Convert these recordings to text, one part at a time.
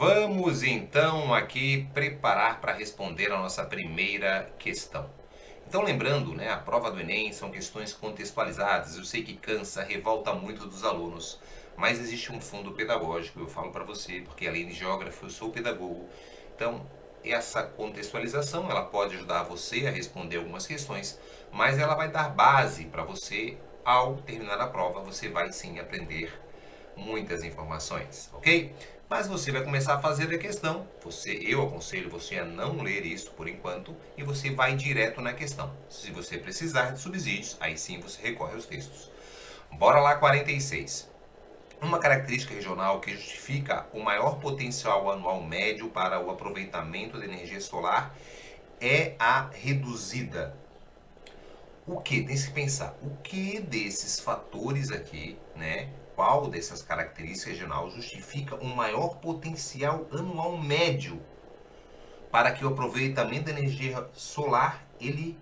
Vamos então aqui preparar para responder a nossa primeira questão. Então lembrando, né, a prova do Enem são questões contextualizadas. Eu sei que cansa, revolta muito dos alunos, mas existe um fundo pedagógico, eu falo para você, porque além de geógrafo eu sou pedagogo. Então, essa contextualização, ela pode ajudar você a responder algumas questões, mas ela vai dar base para você ao terminar a prova, você vai sim aprender muitas informações, ok? Mas você vai começar a fazer a questão. Eu aconselho você a não ler isso por enquanto e você vai direto na questão. Se você precisar de subsídios, aí sim você recorre aos textos. Bora lá, 46. Uma característica regional que justifica o maior potencial anual médio para o aproveitamento da energia solar é a reduzida. O que? Tem que pensar. O que desses fatores aqui, né? Qual dessas características regional justifica um maior potencial anual médio para que o aproveitamento da energia solar ele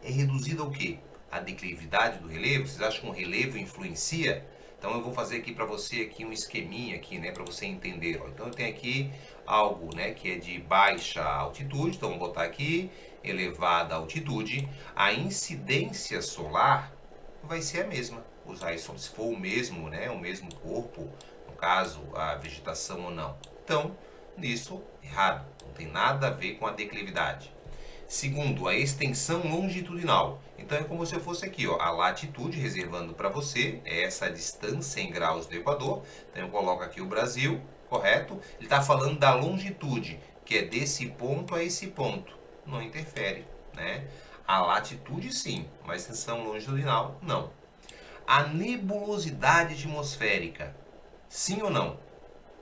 é reduzido ao quê? A declividade do relevo? Vocês acham que o relevo influencia? Então eu vou fazer aqui para você aqui um esqueminha aqui, né, para você entender. Ó. Então eu tenho aqui algo, né, que é de baixa altitude, então vamos botar aqui elevada altitude. A incidência solar vai ser a mesma. Usar isso se for o mesmo, né, o mesmo corpo, no caso a vegetação ou não. Então nisso errado, não tem nada a ver com a declividade. Segundo, a extensão longitudinal. Então é como se eu fosse aqui, ó, a latitude, reservando para você, é essa distância em graus do Equador. Então eu coloco aqui o Brasil, correto? Ele está falando da longitude, que é desse ponto a esse ponto. Não interfere, né? A latitude sim, mas a extensão longitudinal não. A nebulosidade atmosférica, sim ou não?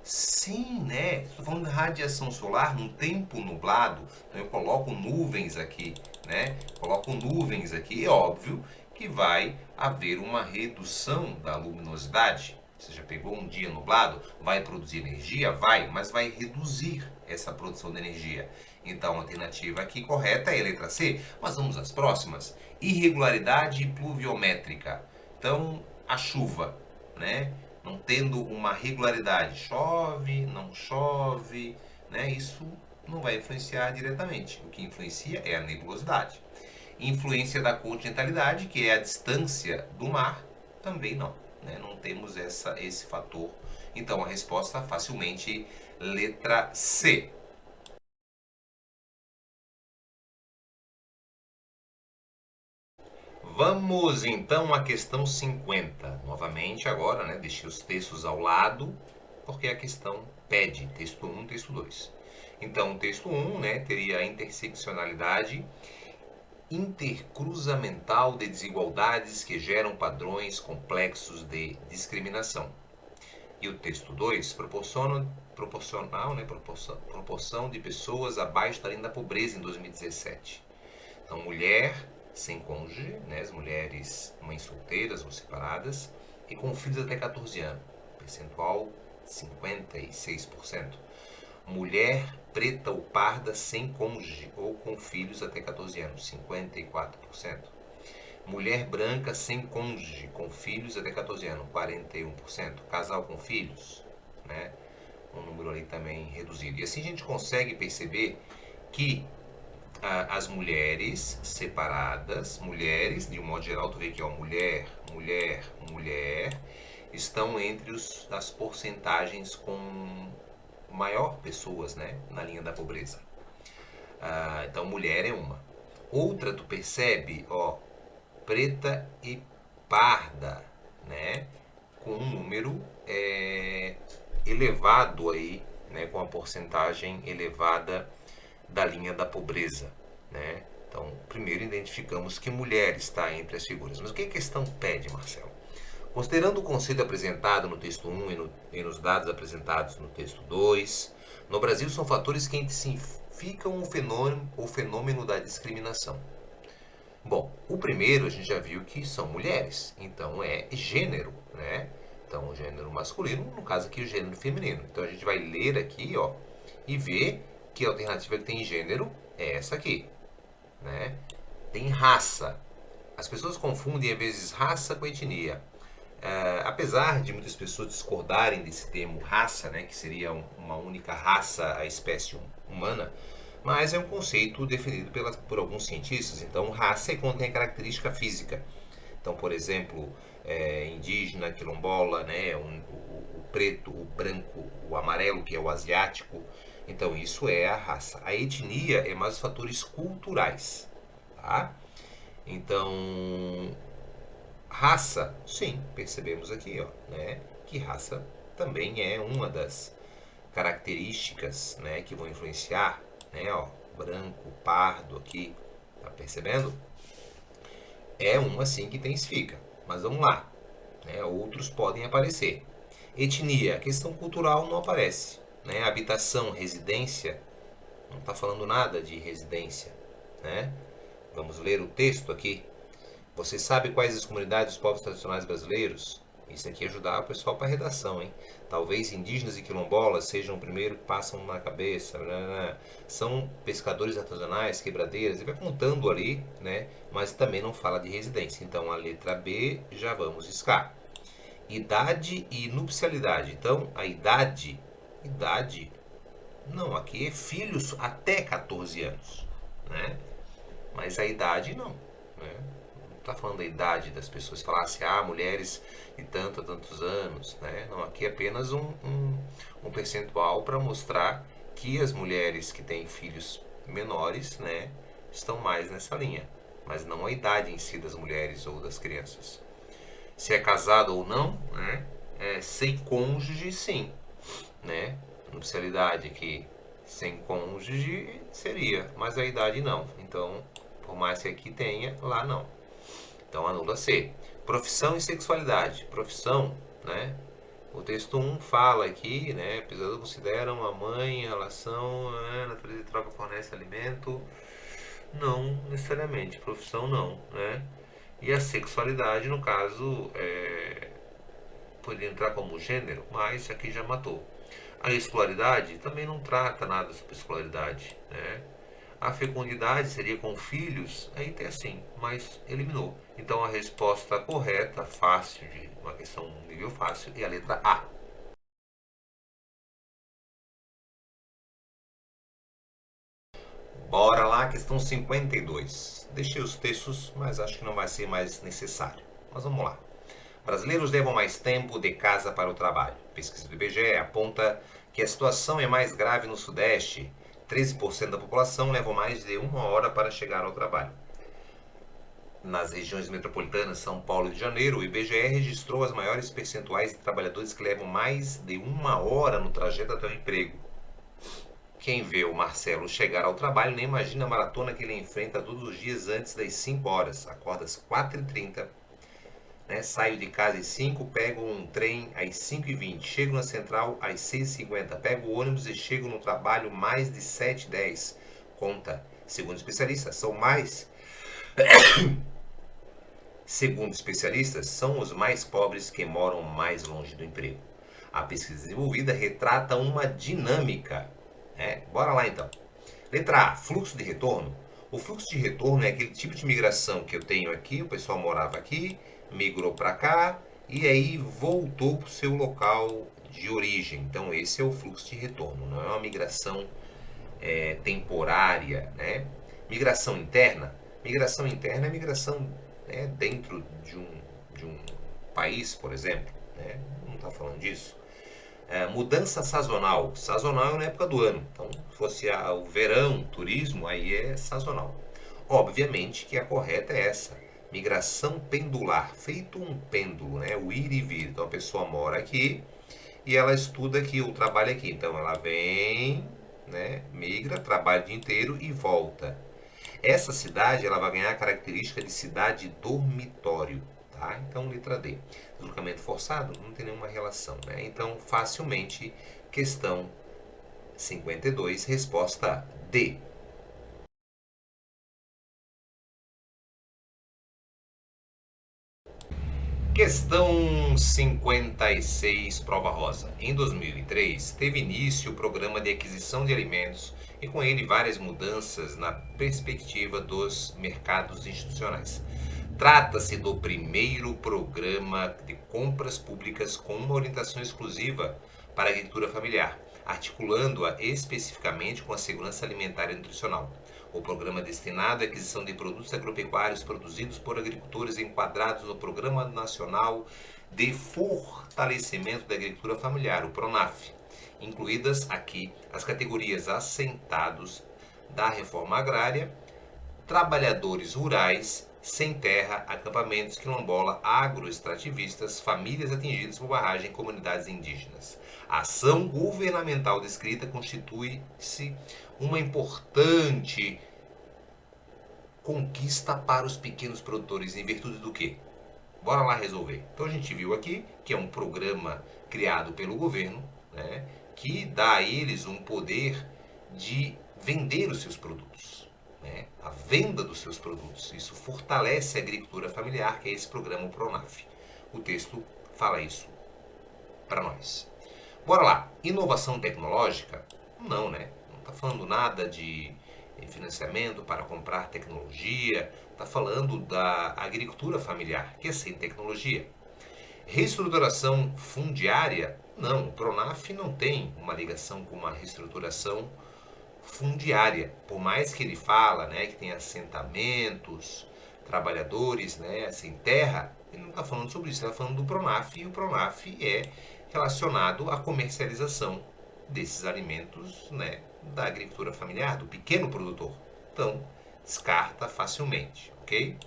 Sim, né? Estou falando de radiação solar num tempo nublado, então eu coloco nuvens aqui, né? Coloco nuvens aqui, é óbvio que vai haver uma redução da luminosidade. Você já pegou um dia nublado, vai produzir energia? Vai, mas vai reduzir essa produção de energia. Então a alternativa aqui correta é a letra C. Mas vamos às próximas. Irregularidade pluviométrica. Então, a chuva, né? Não tendo uma regularidade, chove, não chove, né? Isso não vai influenciar diretamente. O que influencia é a nebulosidade. Influência da continentalidade, que é a distância do mar, também não. Né? Não temos esse fator. Então a resposta facilmente letra C. Vamos então à questão 50. Novamente agora, né, deixei os textos ao lado, porque a questão pede texto 1, texto 2. Então, o texto 1, né, teria a interseccionalidade intercruzamental de desigualdades que geram padrões complexos de discriminação. E o texto 2 proporção de pessoas abaixo da linha da pobreza em 2017. Então, mulher sem cônjuge, né, as mulheres mães solteiras ou separadas, e com filhos até 14 anos, percentual 56%. Mulher preta ou parda sem cônjuge ou com filhos até 14 anos, 54%. Mulher branca sem cônjuge, com filhos até 14 anos, 41%. Casal com filhos, né? Um número ali também reduzido. E assim a gente consegue perceber que as mulheres separadas, mulheres, de um modo geral, tu vê que ó, mulher, mulher, mulher, estão entre as porcentagens com maior pessoas, né, na linha da pobreza. Então, mulher é uma. Outra, tu percebe, ó, preta e parda, né, com um número elevado aí, né, com a porcentagem elevada da linha da pobreza, né? Então, primeiro identificamos que mulher está entre as figuras. Mas o que a questão pede, Marcelo? Considerando o conceito apresentado no texto 1 e nos dados apresentados no texto 2, no Brasil são fatores que intensificam o fenômeno da discriminação. Bom, o primeiro a gente já viu que são mulheres, então é gênero, né? Então, o gênero masculino, no caso aqui o gênero feminino. Então, a gente vai ler aqui, ó, e ver que a alternativa que tem gênero é essa aqui, né? Tem raça. As pessoas confundem às vezes raça com etnia. Apesar de muitas pessoas discordarem desse termo raça, né, que seria uma única raça, a espécie humana, mas é um conceito definido por alguns cientistas. Então, raça é quando tem característica física. Então, por exemplo, indígena, quilombola, né, o preto, o branco, o amarelo, que é o asiático. Então, isso é a raça. A etnia é mais os fatores culturais. Tá? Então, raça, sim, percebemos aqui, ó, né, que raça também é uma das características, né, que vão influenciar, né, ó, branco, pardo aqui, tá percebendo? É uma sim que intensifica, mas vamos lá, né, outros podem aparecer. Etnia, a questão cultural não aparece, né, habitação, residência, não está falando nada de residência, né? Vamos ler o texto aqui. Você sabe quais as comunidades dos povos tradicionais brasileiros? Isso aqui ajudar o pessoal para a redação, hein? Talvez indígenas e quilombolas sejam o primeiro que passam na cabeça. São pescadores artesanais, quebradeiras, e vai contando ali, né? Mas também não fala de residência. Então a letra B já vamos riscar. Idade e nupcialidade. Então a idade, não, aqui é filhos até 14 anos, né? Mas a idade não, né? Está falando da idade das pessoas, falar assim, mulheres de tanto a tantos anos, né? Não, aqui é apenas um percentual para mostrar que as mulheres que têm filhos menores, né, estão mais nessa linha, mas não a idade em si das mulheres ou das crianças. Se é casado ou não, né? Sem cônjuge, sim, né? Nupcialidade aqui, sem cônjuge seria, mas a idade não. Então, por mais que aqui tenha, lá não. Então anula C. Profissão e sexualidade. Profissão, né? O texto 1 fala aqui, né? Pesquisadores consideram a mãe, a relação, natureza de troca fornece alimento. Não necessariamente. Profissão não, né? E a sexualidade, no caso, poderia entrar como gênero, mas aqui já matou. A escolaridade também não trata nada sobre escolaridade, né? A fecundidade seria com filhos, aí tem assim, mas eliminou. Então a resposta correta, fácil, de uma questão nível fácil, é a letra A. Bora lá, questão 52. Deixei os textos, mas acho que não vai ser mais necessário. Mas vamos lá. Brasileiros levam mais tempo de casa para o trabalho. Pesquisa do IBGE aponta que a situação é mais grave no Sudeste. 13% da população leva mais de 1 hora para chegar ao trabalho. Nas regiões metropolitanas São Paulo e Rio de Janeiro, o IBGE registrou as maiores percentuais de trabalhadores que levam mais de 1 hora no trajeto até o emprego. Quem vê o Marcelo chegar ao trabalho nem imagina a maratona que ele enfrenta todos os dias antes das 5 horas. Acorda às 4h30, né? Saio de casa às 5, pego um trem às 5h20, chego na central às 6h50, pego o ônibus e chego no trabalho mais de 7h10. Conta, segundo especialistas, segundo especialistas, são os mais pobres que moram mais longe do emprego. A pesquisa desenvolvida retrata uma dinâmica. Bora lá então. Letra A, fluxo de retorno. O fluxo de retorno é aquele tipo de migração que eu tenho aqui, o pessoal morava aqui, migrou para cá e aí voltou para o seu local de origem. Então esse é o fluxo de retorno, não é uma migração temporária, né? Migração interna é migração, né, dentro de um país, por exemplo, né? Não está falando disso. Mudança sazonal. Sazonal é na época do ano. Então, se fosse o verão, turismo, aí é sazonal. Obviamente que a correta é essa. Migração pendular. Feito um pêndulo, né? O ir e vir. Então, a pessoa mora aqui e ela estuda aqui, ou trabalha aqui. Então, ela vem, né? Migra, trabalha o dia inteiro e volta. Essa cidade, ela vai ganhar a característica de cidade dormitório. Tá? Então, letra D. Deslocamento forçado não tem nenhuma relação, né? Então, facilmente, questão 52, resposta D. Questão 56, prova rosa. Em 2003, teve início o programa de aquisição de alimentos e com ele várias mudanças na perspectiva dos mercados institucionais. Trata-se do primeiro programa de compras públicas com uma orientação exclusiva para a agricultura familiar, articulando-a especificamente com a segurança alimentar e nutricional. O programa é destinado à aquisição de produtos agropecuários produzidos por agricultores enquadrados no Programa Nacional de Fortalecimento da Agricultura Familiar, o PRONAF, incluídas aqui as categorias assentados da reforma agrária, trabalhadores rurais, sem terra, acampamentos, quilombola, agroextrativistas, famílias atingidas por barragem e comunidades indígenas. A ação governamental descrita constitui-se uma importante conquista para os pequenos produtores, em virtude do quê? Bora lá resolver. Então a gente viu aqui que é um programa criado pelo governo, né, que dá a eles um poder de vender os seus produtos. Né, a venda dos seus produtos. Isso fortalece a agricultura familiar, que é esse programa, o PRONAF. O texto fala isso para nós. Bora lá. Inovação tecnológica? Não, né? Não está falando nada de financiamento para comprar tecnologia. Está falando da agricultura familiar, que é sem tecnologia. Reestruturação fundiária? Não, o PRONAF não tem uma ligação com uma reestruturação fundiária, por mais que ele fala, né, que tem assentamentos, trabalhadores, né, sem terra, ele não está falando sobre isso, ele está falando do PRONAF, e o PRONAF é relacionado à comercialização desses alimentos, né, da agricultura familiar, do pequeno produtor. Então, descarta facilmente, ok?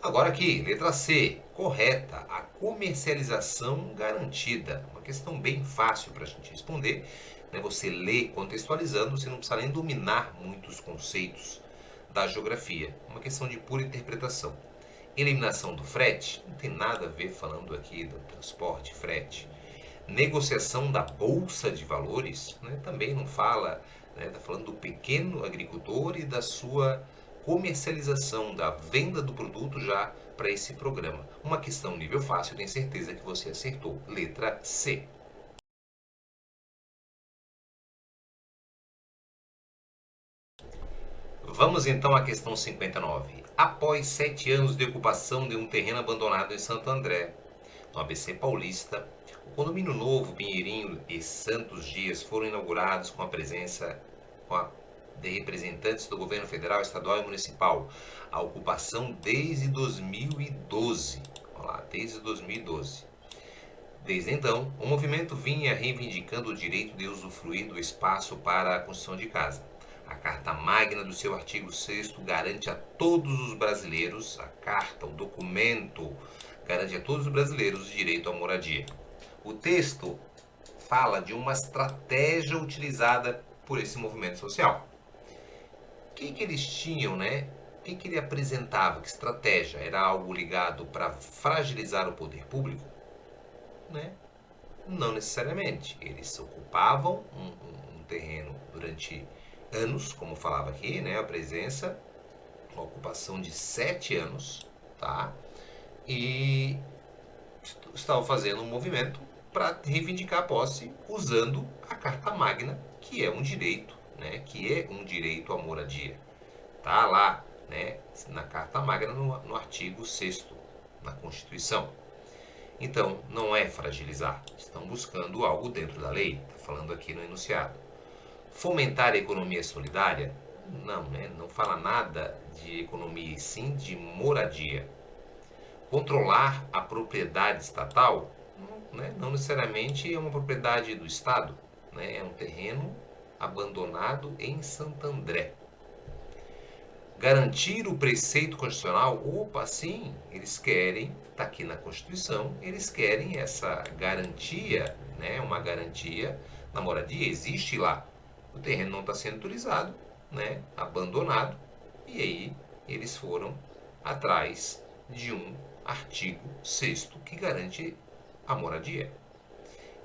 Agora aqui, letra C, correta, a comercialização garantida. Uma questão bem fácil para a gente responder. Você lê contextualizando, você não precisa nem dominar muitos conceitos da geografia. Uma questão de pura interpretação. Eliminação do frete, não tem nada a ver falando aqui do transporte, frete. Negociação da bolsa de valores, né, também não fala, está falando do pequeno agricultor e da sua comercialização, da venda do produto já para esse programa. Uma questão nível fácil, tenho certeza que você acertou. Letra C. Vamos então à questão 59. Após 7 anos de ocupação de um terreno abandonado em Santo André, no ABC Paulista, o condomínio novo, Pinheirinho e Santos Dias foram inaugurados com a presença de representantes do governo federal, estadual e municipal. A ocupação desde 2012. Olha lá, desde 2012. Desde então, o movimento vinha reivindicando o direito de usufruir do espaço para a construção de casa. A Carta Magna do seu artigo 6º garante a todos os brasileiros, a carta, o documento, garante a todos os brasileiros o direito à moradia. O texto fala de uma estratégia utilizada por esse movimento social. O que eles tinham, né? O que ele apresentava? Que estratégia? Era algo ligado para fragilizar o poder público? Né? Não necessariamente. Eles ocupavam um terreno durante anos, como falava aqui, né? A presença, uma ocupação de 7 anos, tá? E estavam fazendo um movimento para reivindicar a posse usando a Carta Magna, que é um direito, né? Que é um direito à moradia. Tá lá, né? Na Carta Magna, no artigo 6º, na Constituição. Então, não é fragilizar. Estão buscando algo dentro da lei. Está falando aqui no enunciado. Fomentar a economia solidária? Não, né? Não fala nada de economia, e sim de moradia. Controlar a propriedade estatal? Não, né? Não necessariamente é uma propriedade do Estado. Né? É um terreno abandonado em Santo André. Garantir o preceito constitucional? Opa, sim, eles querem, está aqui na Constituição, eles querem essa garantia, né? Uma garantia na moradia, existe lá. O terreno não está sendo utilizado, né? Abandonado, e aí eles foram atrás de um artigo 6º que garante a moradia.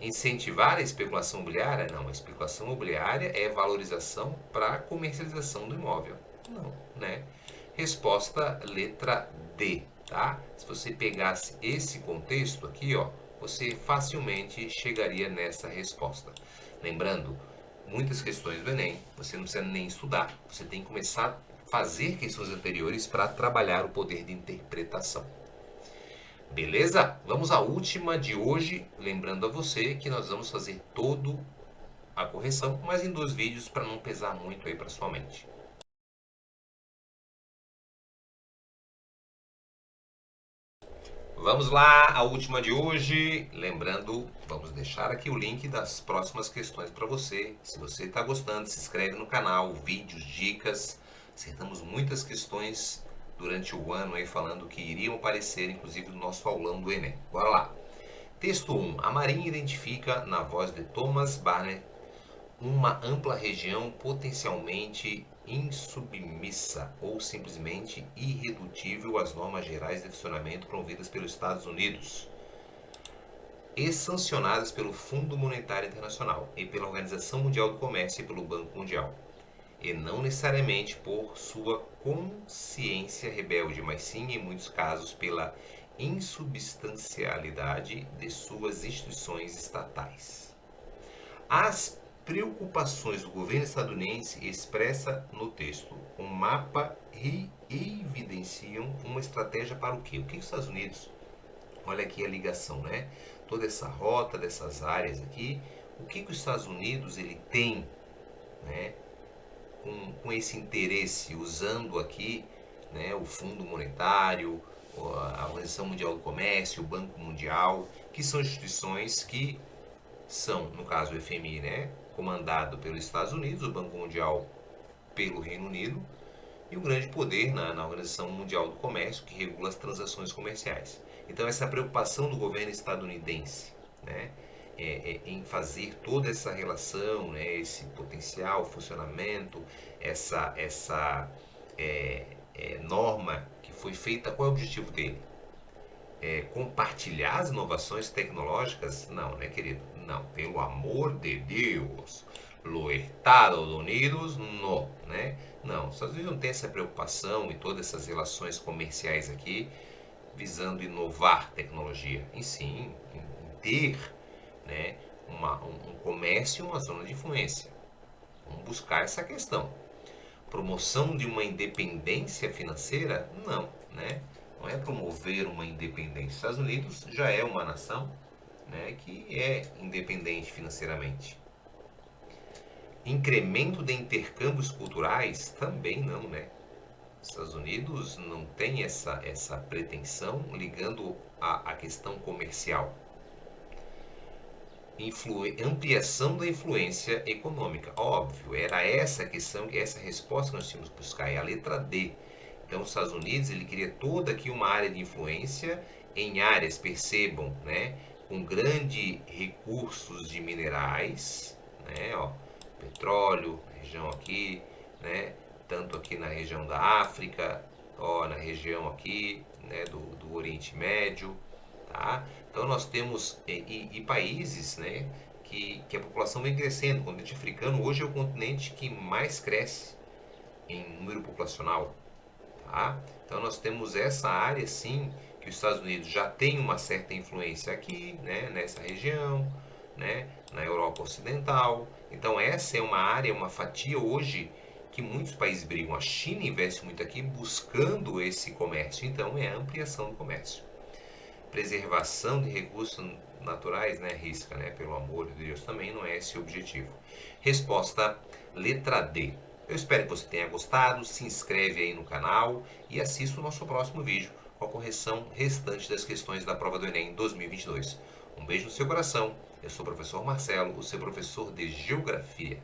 Incentivar a especulação imobiliária? Não, a especulação imobiliária é valorização para comercialização do imóvel. Não, né? Resposta letra D, tá? Se você pegasse esse contexto aqui, ó, você facilmente chegaria nessa resposta. Lembrando, muitas questões do Enem, você não precisa nem estudar, você tem que começar fazer questões anteriores para trabalhar o poder de interpretação. Beleza? Vamos à última de hoje, lembrando a você que nós vamos fazer toda a correção, mas em 2 vídeos para não pesar muito aí para sua mente. Vamos lá, a última de hoje. Lembrando, vamos deixar aqui o link das próximas questões para você. Se você está gostando, se inscreve no canal, vídeos, dicas. Acertamos muitas questões durante o ano aí falando que iriam aparecer, inclusive no nosso aulão do Enem. Bora lá. Texto 1. A Marinha identifica, na voz de Thomas Barnett, uma ampla região potencialmente insubmissa ou simplesmente irredutível às normas gerais de funcionamento promovidas pelos Estados Unidos e sancionadas pelo Fundo Monetário Internacional e pela Organização Mundial do Comércio e pelo Banco Mundial, e não necessariamente por sua consciência rebelde, mas sim, em muitos casos, pela insubstancialidade de suas instituições estatais. As preocupações do governo estadunidense expressa no texto um mapa e evidenciam uma estratégia para o quê? O que os Estados Unidos, olha aqui a ligação, né? Toda essa rota dessas áreas aqui, o que os Estados Unidos ele tem, né? Com esse interesse, usando aqui, né, o Fundo Monetário, a Organização Mundial do Comércio, o Banco Mundial, que são instituições que são, no caso o FMI, né, comandado pelos Estados Unidos, o Banco Mundial pelo Reino Unido e o grande poder na Organização Mundial do Comércio, que regula as transações comerciais. Então essa preocupação do governo estadunidense, né, em fazer toda essa relação, né, esse potencial funcionamento, essa norma que foi feita, qual é o objetivo dele? Compartilhar as inovações tecnológicas? Não, né, querido? Não, pelo amor de Deus. Los Estados Unidos, não, né? Não, os Estados Unidos não tem essa preocupação e todas essas relações comerciais aqui visando inovar tecnologia, em sim, em ter, né, um comércio e uma zona de influência. Vamos buscar essa questão. Promoção de uma independência financeira? Não, né? Não é promover uma independência. Os Estados Unidos já é uma nação, né, que é independente financeiramente. Incremento de intercâmbios culturais? Também não, né? Os Estados Unidos não tem essa pretensão ligando à questão comercial. Ampliação da influência econômica. Óbvio, era essa questão, essa resposta que nós tínhamos que buscar, é a letra D. Então, os Estados Unidos, ele queria toda aqui uma área de influência em áreas, percebam, né, com grandes recursos de minerais, né, ó, petróleo, região aqui, né, tanto aqui na região da África, ó, na região aqui, né, do Oriente Médio, tá? Então nós temos países, né, que a população vem crescendo. O continente africano hoje é o continente que mais cresce em número populacional, tá? Então nós temos essa área sim que os Estados Unidos já tem uma certa influência aqui, né, nessa região, né, na Europa Ocidental. Então essa é uma área, uma fatia hoje que muitos países brigam. A China investe muito aqui buscando esse comércio. Então é a ampliação do comércio. Preservação de recursos naturais, né, risca, né, pelo amor de Deus, também não é esse o objetivo. Resposta letra D. Eu espero que você tenha gostado, se inscreve aí no canal e assista o nosso próximo vídeo com a correção restante das questões da prova do Enem 2022. Um beijo no seu coração, eu sou o professor Marcelo, o seu professor de Geografia.